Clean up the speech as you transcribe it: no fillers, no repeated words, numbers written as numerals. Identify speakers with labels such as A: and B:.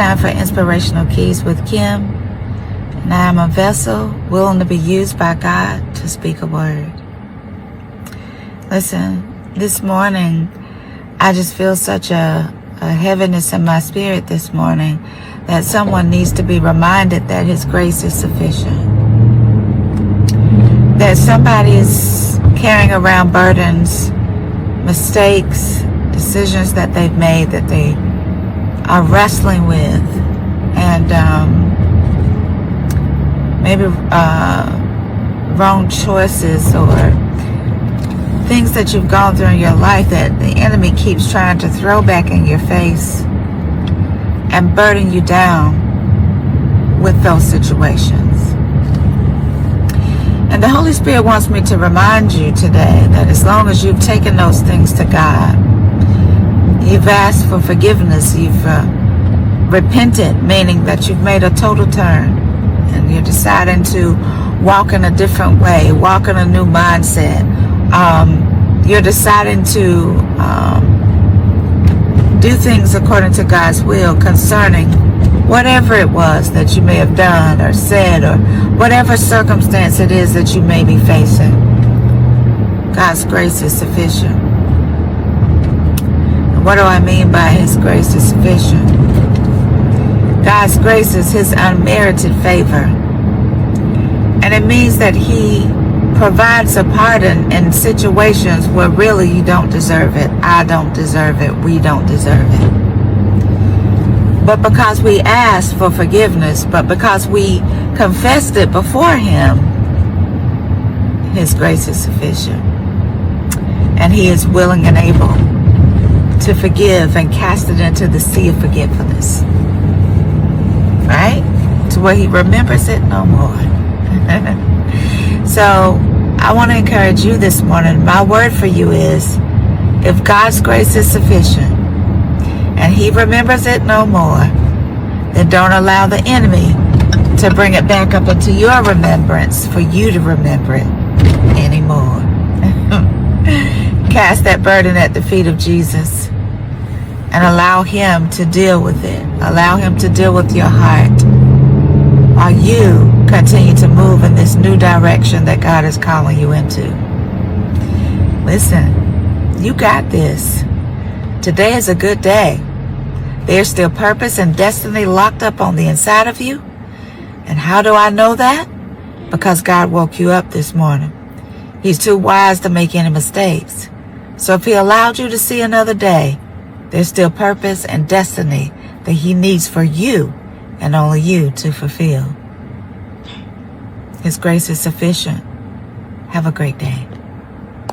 A: time for Inspirational Keys with Kim, and I am a vessel willing to be used by God to speak a word. Listen, this morning, I just feel such a heaviness in my spirit this morning that someone needs to be reminded that His grace is sufficient. That somebody is carrying around burdens, mistakes, decisions that they've made that they are wrestling with, and maybe wrong choices or things that you've gone through in your life that the enemy keeps trying to throw back in your face and burden you down with those situations. And the Holy Spirit wants me to remind you today that as long as you've taken those things to God, you've asked for forgiveness, you've repented, meaning that you've made a total turn and you're deciding to walk in a different way, walk in a new mindset. You're deciding to do things according to God's will concerning whatever it was that you may have done or said, or whatever circumstance it is that you may be facing. God's grace is sufficient. And what do I mean by His grace is sufficient? God's grace is His unmerited favor. And it means that He provides a pardon in situations where really you don't deserve it. I don't deserve it. We don't deserve it. But because we asked for forgiveness, but because we confessed it before Him, His grace is sufficient. And He is willing and able to forgive and cast it into the sea of forgetfulness. Right? To where He remembers it no more. So, I want to encourage you this morning. My word for you is, if God's grace is sufficient and He remembers it no more, then don't allow the enemy to bring it back up into your remembrance for you to remember it anymore. Cast that burden at the feet of Jesus and allow Him to deal with it. Allow Him to deal with your heart while you continue to move in this new direction that God is calling you into. Listen, you got this. Today is a good day. There's still purpose and destiny locked up on the inside of you. And how do I know that? Because God woke you up this morning. He's too wise to make any mistakes. So if He allowed you to see another day, there's still purpose and destiny that He needs for you and only you to fulfill. His grace is sufficient. Have a great day.